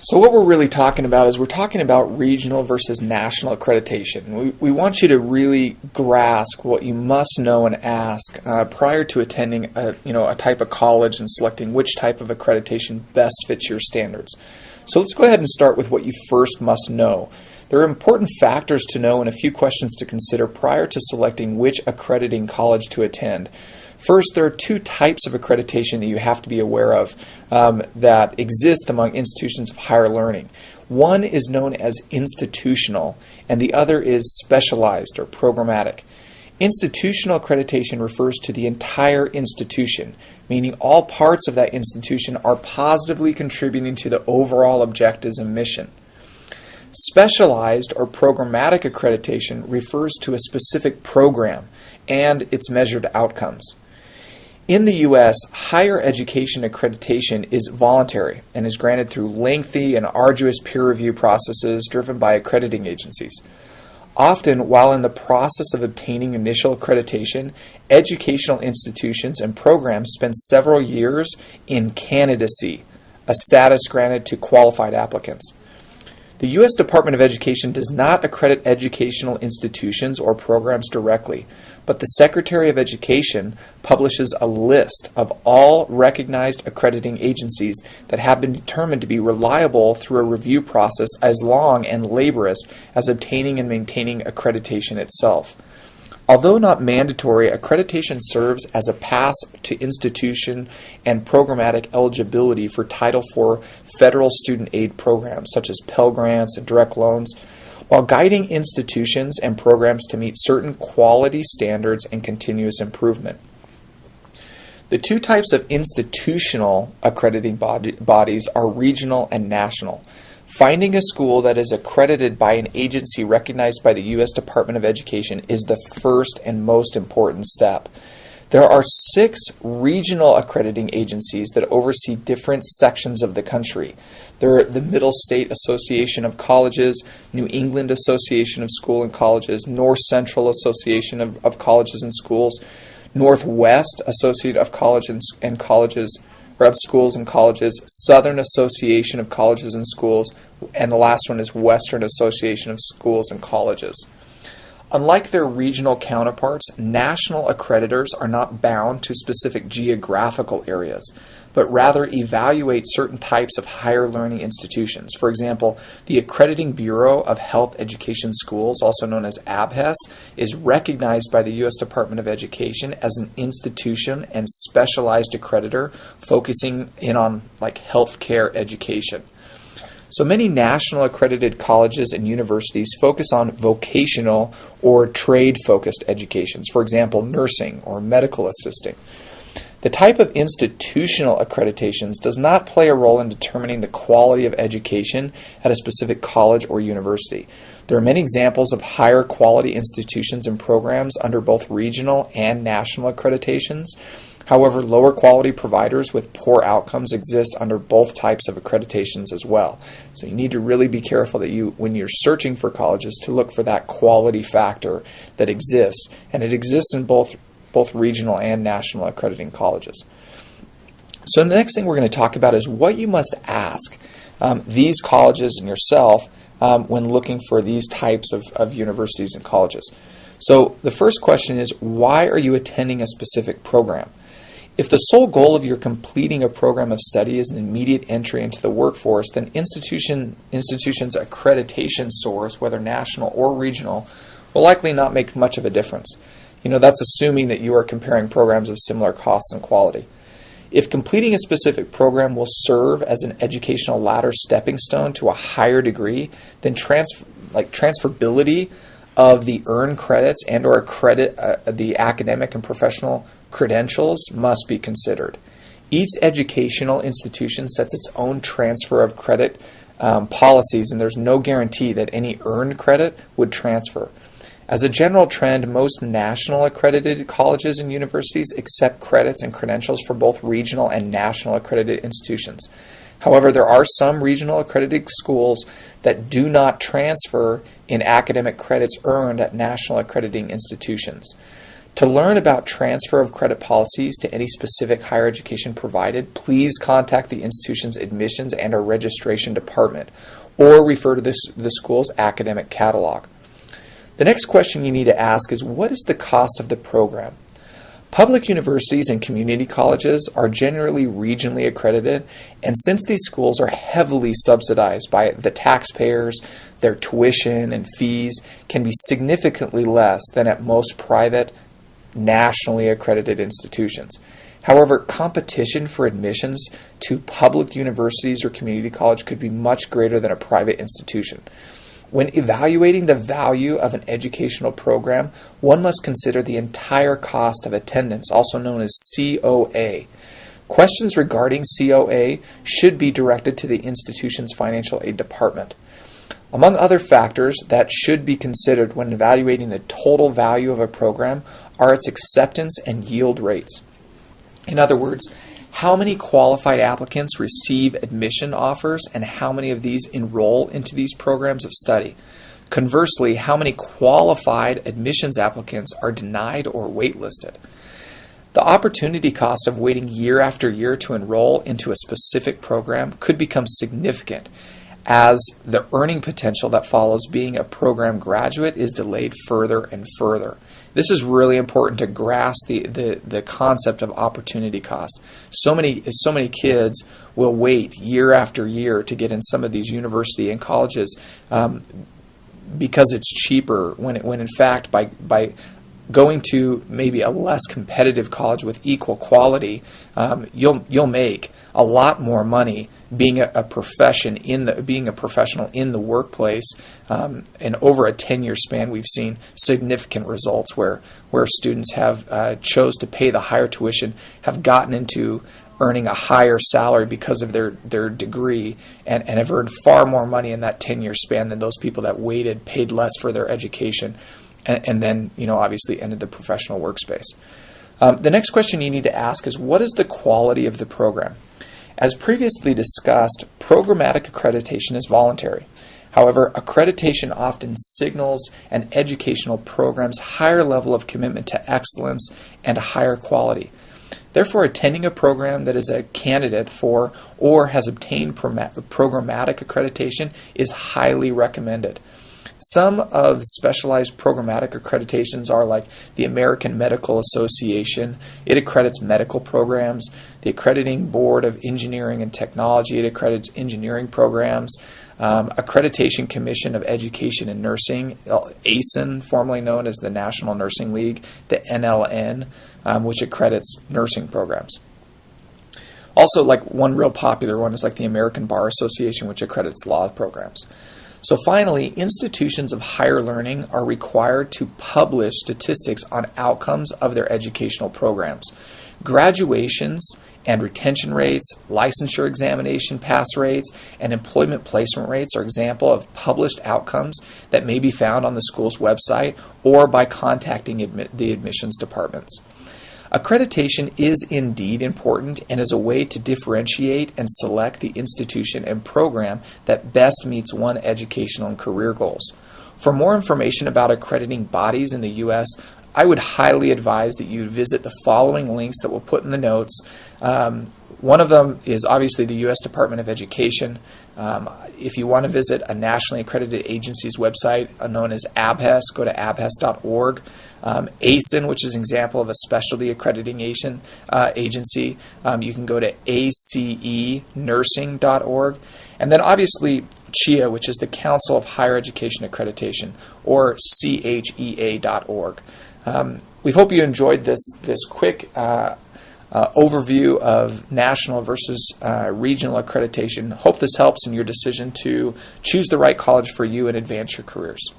So what we're really talking about is we're talking about regional versus national accreditation. We want you to really grasp what you must know and ask prior to attending a type of college and selecting which type of accreditation best fits your standards. So let's go ahead and start with what you first must know. There are important factors to know and a few questions to consider prior to selecting which accrediting college to attend. First, there are two types of accreditation that you have to be aware of that exist among institutions of higher learning. One is known as institutional, and the other is specialized or programmatic. Institutional accreditation refers to the entire institution, meaning all parts of that institution are positively contributing to the overall objectives and mission. Specialized or programmatic accreditation refers to a specific program and its measured outcomes. In the U.S., higher education accreditation is voluntary and is granted through lengthy and arduous peer review processes driven by accrediting agencies. Often, while in the process of obtaining initial accreditation, educational institutions and programs spend several years in candidacy, a status granted to qualified applicants. The U.S. Department of Education does not accredit educational institutions or programs directly, but the Secretary of Education publishes a list of all recognized accrediting agencies that have been determined to be reliable through a review process as long and laborious as obtaining and maintaining accreditation itself. Although not mandatory, accreditation serves as a pass to institution and programmatic eligibility for Title IV federal student aid programs such as Pell Grants and direct loans, while guiding institutions and programs to meet certain quality standards and continuous improvement. The two types of institutional accrediting bodies are regional and national. Finding a school that is accredited by an agency recognized by the U.S. Department of Education is the first and most important step. There are 6 regional accrediting agencies that oversee different sections of the country. There are the Middle State Association of Colleges, New England Association of School and Colleges, North Central Association of Colleges and Schools, Northwest Associate of Colleges and Colleges, or of Schools and Colleges, Southern Association of Colleges and Schools, and the last one is Western Association of Schools and Colleges. Unlike their regional counterparts, national accreditors are not bound to specific geographical areas, but rather evaluate certain types of higher learning institutions. For example, the Accrediting Bureau of Health Education Schools, also known as ABHES, is recognized by the U.S. Department of Education as an institution and specialized accreditor focusing in on healthcare education. So many national accredited colleges and universities focus on vocational or trade-focused educations, for example, nursing or medical assisting. The type of institutional accreditations does not play a role in determining the quality of education at a specific college or university. There are many examples of higher quality institutions and programs under both regional and national accreditations. However, lower quality providers with poor outcomes exist under both types of accreditations as well. So you need to really be careful that when you're searching for colleges, to look for that quality factor that exists, and it exists in both regional and national accrediting colleges. So the next thing we're going to talk about is what you must ask these colleges and yourself when looking for these types of universities and colleges. So the first question is, why are you attending a specific program? If the sole goal of your completing a program of study is an immediate entry into the workforce, then institution's accreditation source, whether national or regional, will likely not make much of a difference. That's assuming that you are comparing programs of similar costs and quality. If completing a specific program will serve as an educational ladder stepping stone to a higher degree, then transferability of the earned credits and or the academic and professional credentials must be considered. Each educational institution sets its own transfer of credit policies, and there's no guarantee that any earned credit would transfer. As a general trend, most national accredited colleges and universities accept credits and credentials for both regional and national accredited institutions. However, there are some regional accredited schools that do not transfer in academic credits earned at national accrediting institutions. To learn about transfer of credit policies to any specific higher education provided, please contact the institution's admissions and or registration department, or refer to the school's academic catalog. The next question you need to ask is, what is the cost of the program? Public universities and community colleges are generally regionally accredited, and since these schools are heavily subsidized by the taxpayers, their tuition and fees can be significantly less than at most private, nationally accredited institutions. However, competition for admissions to public universities or community college could be much greater than a private institution. When evaluating the value of an educational program, one must consider the entire cost of attendance, also known as COA. Questions regarding COA should be directed to the institution's financial aid department. Among other factors that should be considered when evaluating the total value of a program are its acceptance and yield rates. In other words, how many qualified applicants receive admission offers and how many of these enroll into these programs of study? Conversely, how many qualified admissions applicants are denied or waitlisted? The opportunity cost of waiting year after year to enroll into a specific program could become significant, as the earning potential that follows being a program graduate is delayed further and further. This is really important to grasp the concept of opportunity cost. So many kids will wait year after year to get in some of these university and colleges because it's cheaper, when in fact by going to maybe a less competitive college with equal quality, you'll make a lot more money being a professional in the workplace. And over a 10-year span, we've seen significant results where students have chose to pay the higher tuition, have gotten into earning a higher salary because of their degree, and have earned far more money in that 10-year span than those people that waited, paid less for their education, and then obviously entered the professional workspace. The next question you need to ask is, what is the quality of the program? As previously discussed, programmatic accreditation is voluntary. However, accreditation often signals an educational program's higher level of commitment to excellence and higher quality. Therefore, attending a program that is a candidate for or has obtained programmatic accreditation is highly recommended. Some of the specialized programmatic accreditations are like the American Medical Association. It accredits medical programs. The Accrediting Board of Engineering and Technology, it accredits engineering programs. Accreditation Commission of Education and Nursing, ASIN, formerly known as the National Nursing League, the NLN, which accredits nursing programs. Also, like one real popular one is like the American Bar Association, which accredits law programs. So finally, institutions of higher learning are required to publish statistics on outcomes of their educational programs. Graduations and retention rates, licensure examination pass rates, and employment placement rates are examples of published outcomes that may be found on the school's website or by contacting the admissions departments. Accreditation is indeed important and is a way to differentiate and select the institution and program that best meets one's educational and career goals. For more information about accrediting bodies in the U.S., I would highly advise that you visit the following links that we'll put in the notes. One of them is obviously the U.S. Department of Education. If you want to visit a nationally accredited agency's website known as ABHES, go to abhes.org. ASIN, which is an example of a specialty accrediting agency, you can go to acenursing.org. And then obviously CHEA, which is the Council of Higher Education Accreditation, or chea.org. We hope you enjoyed this quick overview of national versus regional accreditation. Hope this helps in your decision to choose the right college for you and advance your careers.